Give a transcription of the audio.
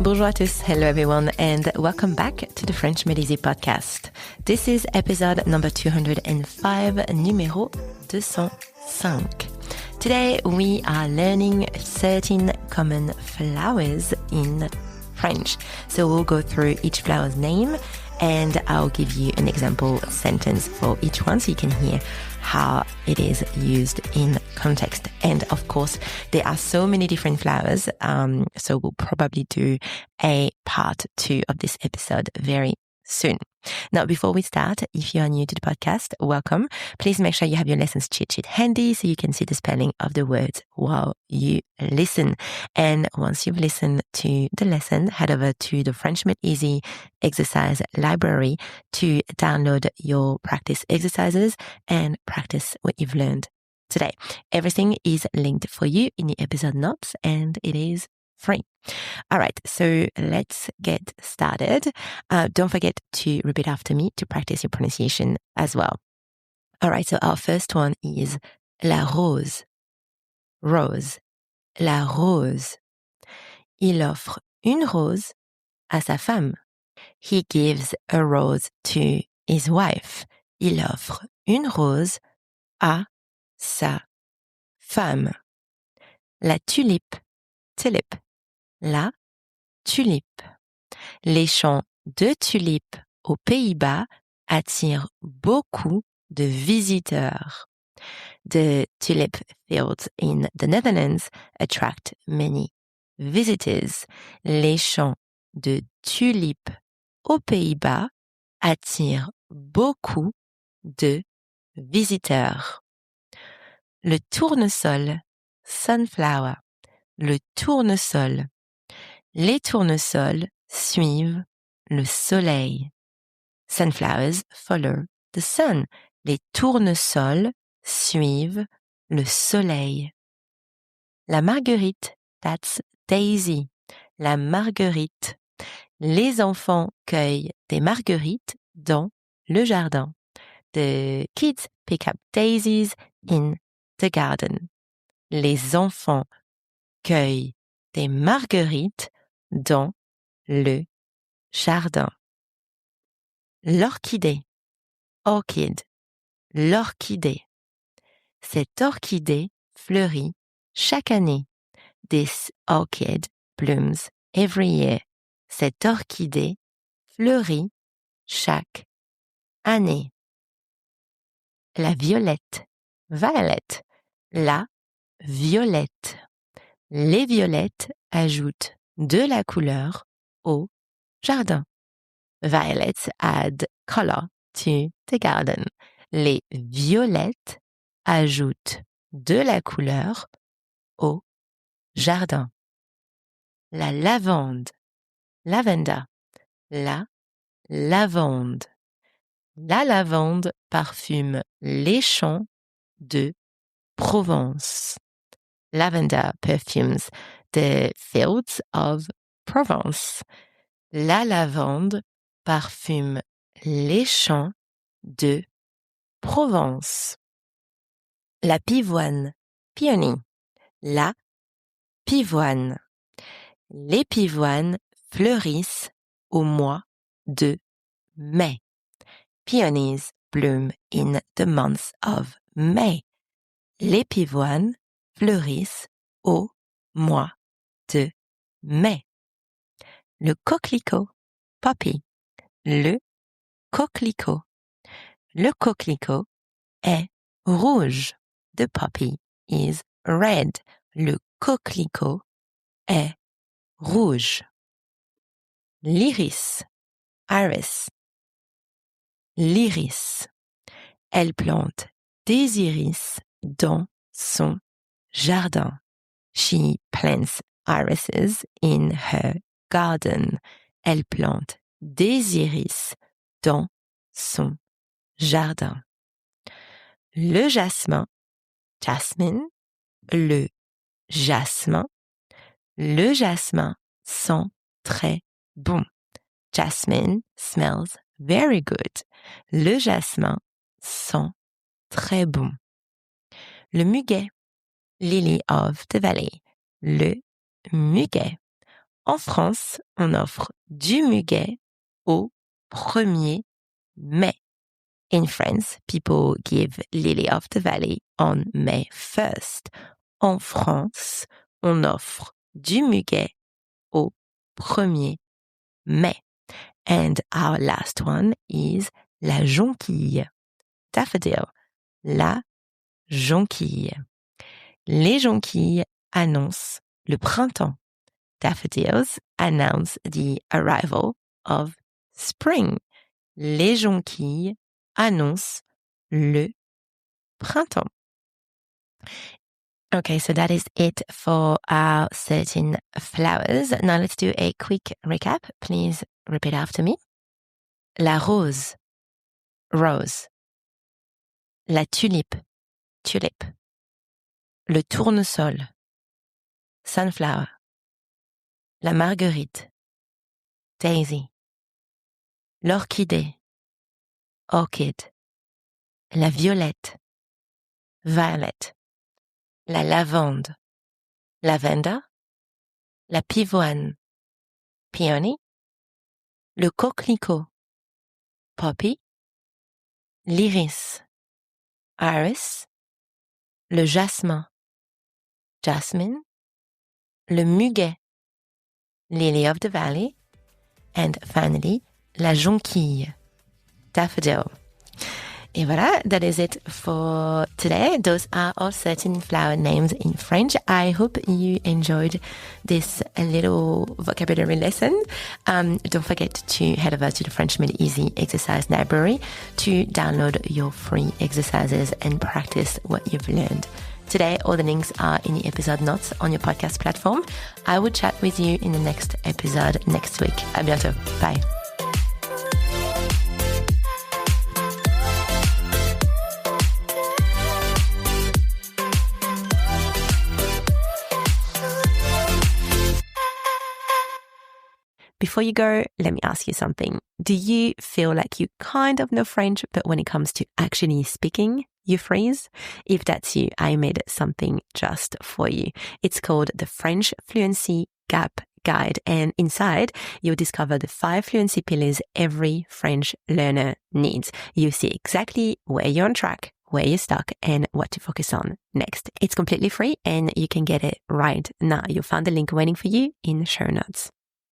Bonjour à tous, hello everyone, and welcome back to the French Made Easy podcast. This is episode number 205, numéro 205. Today we are learning 13 common flowers in French. So we'll go through each flower's name and I'll give you an example sentence for each one so you can hear how it is used in context. And of course, there are so many different flowers, so we'll probably do a part 2 of this episode very soon. Now, before we start, if you are new to the podcast, welcome. Please make sure you have your lessons cheat sheet handy so you can see the spelling of the words while you listen. And once you've listened to the lesson, head over to the French Made Easy exercise library to download your practice exercises and practice what you've learned today. Everything is linked for you in the episode notes and it is free. All right, so let's get started. Don't forget to repeat after me to practice your pronunciation as well. All right, so our first one is la rose. Rose. La rose. Il offre une rose à sa femme. He gives a rose to his wife. Il offre une rose à sa femme. La tulipe. Tulip. La tulipe. Les champs de tulipes aux Pays-Bas attirent beaucoup de visiteurs. The tulip fields in the Netherlands attract many visitors. Les champs de tulipes aux Pays-Bas attirent beaucoup de visiteurs. Le tournesol, sunflower. Le tournesol. Les tournesols suivent le soleil. Sunflowers follow the sun. Les tournesols suivent le soleil. La marguerite, that's daisy. La marguerite. Les enfants cueillent des marguerites dans le jardin. The kids pick up daisies in the garden. Les enfants cueillent des marguerites dans le jardin. L'orchidée, orchid, l'orchidée. Cette orchidée fleurit chaque année. This orchid blooms every year. Cette orchidée fleurit chaque année. La violette, violet, la violette. Les violettes ajoutent de la couleur au jardin. Violets add color to the garden. Les violettes ajoutent de la couleur au jardin. La lavande, lavender, la lavande. La lavande parfume les champs de Provence. Lavender perfumes the fields of Provence. La lavande parfume les champs de Provence. La pivoine, peony. La pivoine. Les pivoines fleurissent au mois de mai. Peonies bloom in the month of May. Les pivoines fleurissent au mois de mai. Le coquelicot, poppy. Le coquelicot. Le coquelicot est rouge. The poppy is red. Le coquelicot est rouge. L'iris, iris. L'iris. Elle plante des iris dans son jardin. She plants irises in her garden. Elle plante des iris dans son jardin. Le jasmin, jasmine. Le jasmin. Le jasmin sent très bon. Jasmine smells very good. Le jasmin sent très bon. Le muguet, lily of the valley. Le muguet. En France, on offre du muguet au 1er mai. In France, people give Lily of the Valley on May 1st. En France, on offre du muguet au 1er mai. And our last one is la jonquille. Daffodil. La jonquille. Les jonquilles annoncent le printemps. Daffodils announce the arrival of spring. Les jonquilles annoncent le printemps. Okay, so that is it for our 13 flowers. Now let's do a quick recap. Please repeat after me. La rose, rose. La tulipe, tulip. Le tournesol, sunflower. La marguerite, daisy. L'orchidée, orchid. La violette, violet. La lavande, lavender. La pivoine, peony. Le coquelicot, poppy. L'iris, iris. Le jasmin, jasmine. Le muguet, lily of the valley. And finally, la jonquille, daffodil. Et voilà, that is it for today. Those are all 13 flower names in French. I hope you enjoyed this little vocabulary lesson. Don't forget to head over to the French Made Easy exercise library to download your free exercises and practice what you've learned. Today, all the links are in the episode notes on your podcast platform. I will chat with you in the next episode next week. À bientôt. Bye. Before you go, let me ask you something. Do you feel like you kind of know French, but when it comes to actually speaking, you freeze? If that's you, I made something just for you. It's called the French Fluency Gap Guide. And inside, you'll discover the 5 fluency pillars every French learner needs. You see exactly where you're on track, where you're stuck, and what to focus on next. It's completely free and you can get it right now. You'll find the link waiting for you in the show notes.